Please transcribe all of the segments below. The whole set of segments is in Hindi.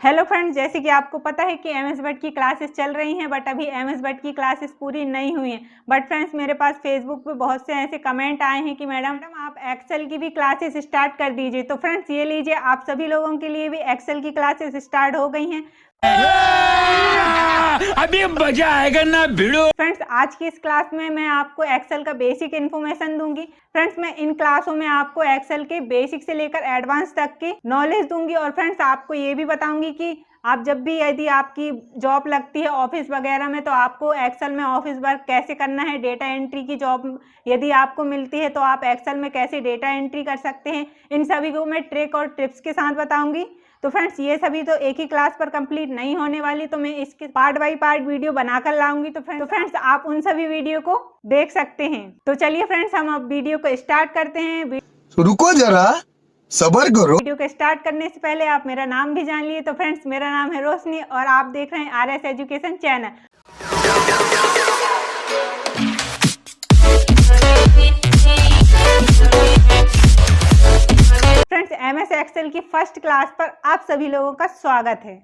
हेलो फ्रेंड्स, जैसे कि आपको पता है कि एमएस वर्ड की क्लासेस चल रही हैं, बट अभी एमएस वर्ड की क्लासेस पूरी नहीं हुई हैं। बट फ्रेंड्स, मेरे पास फेसबुक पे बहुत से ऐसे कमेंट आए हैं कि मैडम आप एक्सेल की भी क्लासेस स्टार्ट कर दीजिए। तो फ्रेंड्स, ये लीजिए, आप सभी लोगों के लिए भी एक्सेल की क्लासेस स्टार्ट हो गई हैं। अभी मजा आएगा ना भिड़ो। फ्रेंड्स, आज की इस क्लास में मैं आपको एक्सेल का बेसिक इन्फॉर्मेशन दूंगी। फ्रेंड्स, मैं इन क्लासों में आपको एक्सेल के बेसिक से लेकर एडवांस तक की नॉलेज दूंगी। और फ्रेंड्स, आपको ये भी बताऊंगी कि आप जब भी यदि आपकी जॉब लगती है ऑफिस वगैरह में, तो आपको एक्सेल में ऑफिस वर्क कैसे करना है। डेटा एंट्री की जॉब यदि आपको मिलती है तो आप एक्सेल में कैसे डेटा एंट्री कर सकते हैं, इन सभी को मैं ट्रिक और टिप्स के साथ बताऊंगी। तो फ्रेंड्स, ये सभी तो एक ही क्लास पर कंप्लीट नहीं होने वाली, तो मैं इसके पार्ट बाय पार्ट वीडियो बनाकर लाऊंगी। तो फ्रेंड्स, आप उन सभी वीडियो को देख सकते हैं। तो चलिए फ्रेंड्स, हम अब वीडियो को स्टार्ट करते हैं। रुको जरा, सब्र करो। वीडियो को स्टार्ट करने से पहले आप मेरा नाम भी जान लिए। तो फ्रेंड्स, मेरा नाम है रोशनी और आप देख रहे हैं RS education channel. Friends, MS Excel की फर्स्ट क्लास पर आप सभी लोगों का स्वागत है।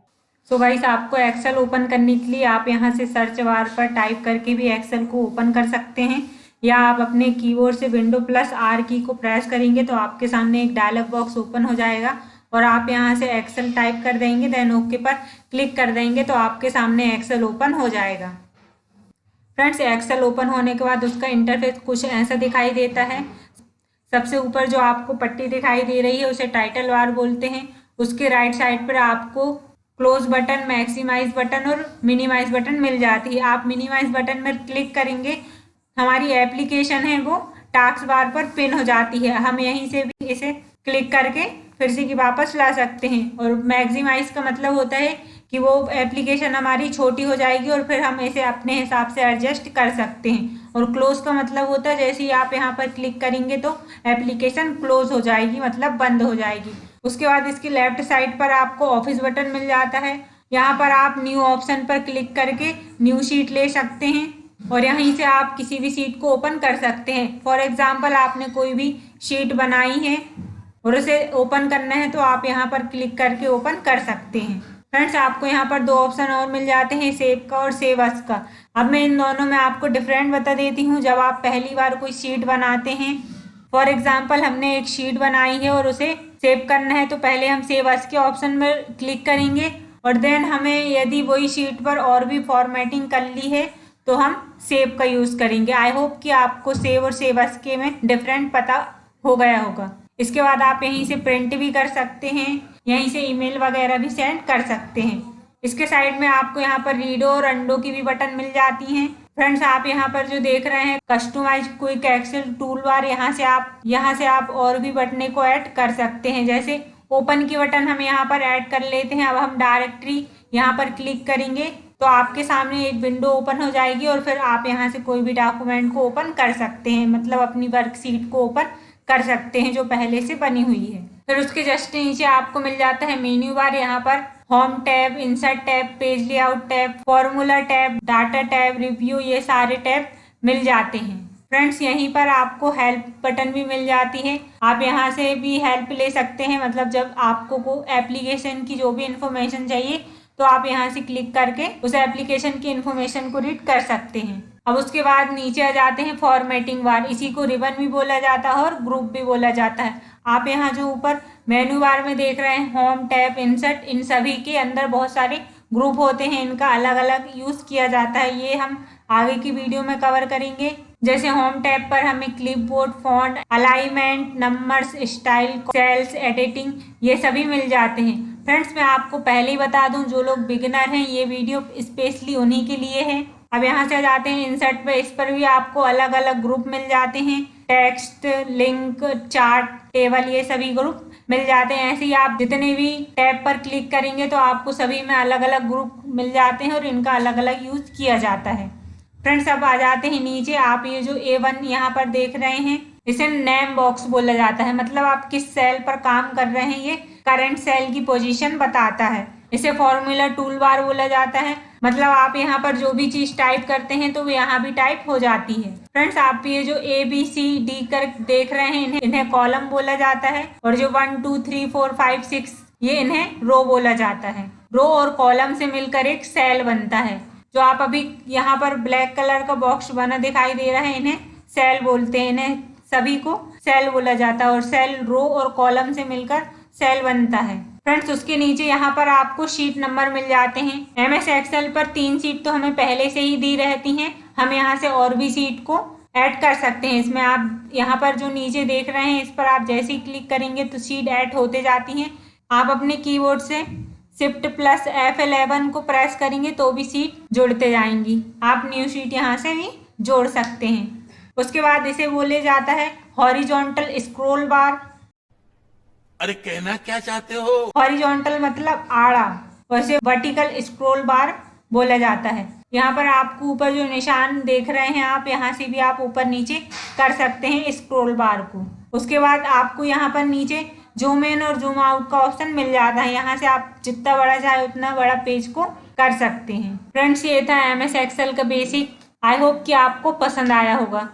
सो गाइस, आपको एक्सेल ओपन करने के लिए आप यहां से सर्च बार पर टाइप करके भी एक्सेल को ओपन कर सकते हैं, या आप अपने कीबोर्ड से विंडो प्लस आर की को प्रेस करेंगे तो आपके सामने एक डायलॉग बॉक्स ओपन हो जाएगा और आप यहां से एक्सेल टाइप कर देंगे, देन ओके पर क्लिक कर देंगे तो आपके सामने एक्सेल ओपन हो जाएगा। फ्रेंड्स, एक्सेल ओपन होने के बाद उसका इंटरफेस कुछ ऐसा दिखाई देता है। सबसे ऊपर जो आपको पट्टी दिखाई दे रही है उसे टाइटल बार बोलते हैं। उसके राइट साइड पर आपको क्लोज बटन, मैक्सिमाइज बटन और मिनिमाइज बटन मिल जाती है। आप मिनिमाइज बटन में क्लिक करेंगे, हमारी एप्लीकेशन है वो टास्क बार पर पिन हो जाती है। हम यहीं से भी इसे क्लिक करके फिर से वापस ला सकते हैं। और मैक्सिमाइज का मतलब होता है कि वो एप्लीकेशन हमारी छोटी हो जाएगी और फिर हम इसे अपने हिसाब से एडजस्ट कर सकते हैं। और क्लोज का मतलब होता है जैसे ही आप यहाँ पर क्लिक करेंगे तो एप्लीकेशन क्लोज हो जाएगी, मतलब बंद हो जाएगी। उसके बाद इसकी लेफ्ट साइड पर आपको ऑफिस बटन मिल जाता है। यहाँ पर आप न्यू ऑप्शन पर क्लिक करके न्यू शीट ले सकते हैं और यहीं से आप किसी भी शीट को ओपन कर सकते हैं। फॉर एग्जाम्पल, आपने कोई भी शीट बनाई है और उसे ओपन करना है तो आप यहाँ पर क्लिक करके ओपन कर सकते हैं। फ्रेंड्स, आपको यहाँ पर दो ऑप्शन और मिल जाते हैं, सेव का और सेव अस का। अब मैं इन दोनों में आपको डिफरेंट बता देती हूँ। जब आप पहली बार कोई शीट बनाते हैं, फॉर एग्जाम्पल हमने एक शीट बनाई है और उसे सेव करना है, तो पहले हम सेव अस के ऑप्शन में क्लिक करेंगे और देन हमें यदि वही शीट पर और भी फॉर्मेटिंग कर ली है तो हम सेव का यूज़ करेंगे। आई होप कि आपको सेव और सेव अस के में डिफरेंट पता हो गया होगा। इसके बाद आप यहीं से प्रिंट भी कर सकते हैं, यहीं से ईमेल वगैरह भी सेंड कर सकते हैं। इसके साइड में आपको यहाँ पर रीडो और अंडो की भी बटन मिल जाती हैं। फ्रेंड्स, आप यहाँ पर जो देख रहे हैं customize quick Excel toolbar, यहाँ से आप और भी बटने को ऐड कर सकते हैं। जैसे ओपन की बटन हम यहाँ पर ऐड कर लेते हैं। अब हम डायरेक्टरी यहाँ पर क्लिक करेंगे तो आपके सामने एक विंडो ओपन हो जाएगी और फिर आप यहाँ से कोई भी डॉक्यूमेंट को ओपन कर सकते हैं, मतलब अपनी वर्कशीट को ओपन कर सकते हैं जो पहले से बनी हुई है। फिर उसके जस्ट नीचे आपको मिल जाता है मेन्यू बार। यहाँ पर home tab, insert tab, page layout tab, formula tab, data tab, review, ये सारे टैब मिल जाते हैं। फ्रेंड्स, यहीं पर आपको हेल्प बटन भी मिल जाती है। आप यहाँ से भी हेल्प ले सकते हैं, मतलब जब आपको को एप्लीकेशन की जो भी इंफॉर्मेशन चाहिए तो आप यहाँ से क्लिक करके उस एप्लीकेशन की इंफॉर्मेशन को रीड कर सकते हैं। अब उसके बाद नीचे आ जाते हैं फॉर्मेटिंग बार। इसी को रिबन भी बोला जाता है और ग्रुप भी बोला जाता है। आप यहाँ जो ऊपर मेन्यू बार में देख रहे हैं होम टैब, इंसर्ट, इन सभी के अंदर बहुत सारे ग्रुप होते हैं, इनका अलग अलग यूज किया जाता है। ये हम आगे की वीडियो में कवर करेंगे। जैसे होम टैब पर हमें clipboard, font, alignment, numbers, style, cells, editing, ये सभी मिल जाते हैं। फ्रेंड्स, मैं आपको पहले ही बता दूं, जो लोग बिगिनर हैं ये वीडियो स्पेशली उन्हीं के लिए है। अब यहाँ से जाते हैं इंसर्ट पे। इस पर भी आपको अलग अलग ग्रुप मिल जाते हैं, टेक्स्ट, लिंक, चार्ट, टेबल, ये सभी ग्रुप मिल जाते हैं। ऐसे ही आप जितने भी टैब पर क्लिक करेंगे तो आपको सभी में अलग अलग ग्रुप मिल जाते हैं और इनका अलग अलग यूज किया जाता है। फ्रेंड्स, अब आ जाते हैं नीचे। आप ये जो A1 यहाँ पर देख रहे हैं, इसे नेम बॉक्स बोला जाता है, मतलब आप किस सेल पर काम कर रहे हैं ये करंट सेल की पोजीशन बताता है। इसे फॉर्मूला टूल बार बोला जाता है, मतलब आप यहाँ पर जो भी चीज टाइप करते हैं तो वो यहाँ भी टाइप हो जाती है। फ्रेंड्स, आप ये जो ABCD कर देख रहे हैं इन्हें कॉलम बोला जाता है और जो 1 2 3 4 5 6 ये इन्हें रो बोला जाता है। रो और कॉलम से मिलकर एक सेल बनता है। जो आप अभी यहाँ पर ब्लैक कलर का बॉक्स बना दिखाई दे रहा है, इन्हें सेल बोलते हैं। इन्हें सभी को सेल बोला जाता है और सेल रो और कॉलम से मिलकर सेल बनता है। फ्रेंड्स, उसके नीचे यहाँ पर आपको शीट नंबर मिल जाते हैं। एमएस एक्सेल पर 3 शीट तो हमें पहले से ही दी रहती हैं। हम यहाँ से और भी शीट को ऐड कर सकते हैं। इसमें आप यहाँ पर जो नीचे देख रहे हैं, इस पर आप जैसे ही क्लिक करेंगे तो शीट ऐड होते जाती हैं। आप अपने कीबोर्ड से Shift+ F11 को प्रेस करेंगे तो भी शीट जुड़ते जाएंगी। आप न्यू शीट यहाँ से भी जोड़ सकते हैं। उसके बाद इसे बोले जाता है हॉरिजॉन्टल स्क्रॉल बार। अरे कहना क्या चाहते हो? हॉरिजॉन्टल मतलब आड़ा, वैसे वर्टिकल स्क्रॉल बार बोला जाता है। यहाँ पर आपको ऊपर जो निशान देख रहे हैं, आप यहाँ से भी आप ऊपर नीचे कर सकते हैं स्क्रॉल बार को। उसके बाद आपको यहाँ पर नीचे जूम इन और जूम आउट का ऑप्शन मिल जाता है। यहाँ से आप जितना बड़ा चाहे उतना बड़ा पेज को कर सकते हैं। फ्रेंड्स, ये था एमएस एक्सेल का बेसिक। आई होप कि आपको पसंद आया होगा।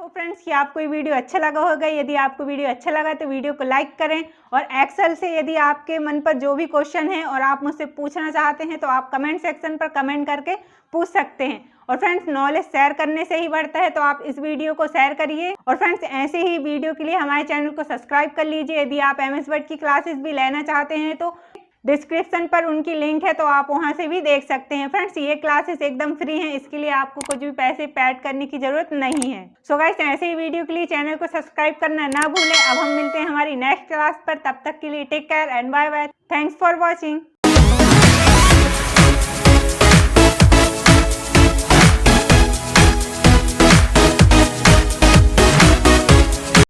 फ्रेंड्स, कि आपको ये वीडियो अच्छा लगा होगा। यदि आपको वीडियो अच्छा लगा तो वीडियो को लाइक करें, और एक्सेल से यदि आपके मन पर जो भी क्वेश्चन है और आप मुझसे पूछना चाहते हैं तो आप कमेंट सेक्शन पर कमेंट करके पूछ सकते हैं। और फ्रेंड्स, नॉलेज शेयर करने से ही बढ़ता है, तो आप इस वीडियो को शेयर करिए। और फ्रेंड्स, ऐसे ही वीडियो के लिए हमारे चैनल को सब्सक्राइब कर लीजिए। यदि आप एमएस वर्ड की क्लासेस भी लेना चाहते हैं तो डिस्क्रिप्शन पर उनकी लिंक है, तो आप वहां से भी देख सकते हैं। फ्रेंड्स, ये क्लासेस एकदम फ्री हैं, इसके लिए आपको कुछ भी पैसे पेड करने की जरूरत नहीं है। सो गाइस, ऐसे ही वीडियो के लिए चैनल को सब्सक्राइब करना ना भूलें। अब हम मिलते हैं हमारी नेक्स्ट क्लास पर। तब तक के लिए take care and bye bye. Thanks for watching.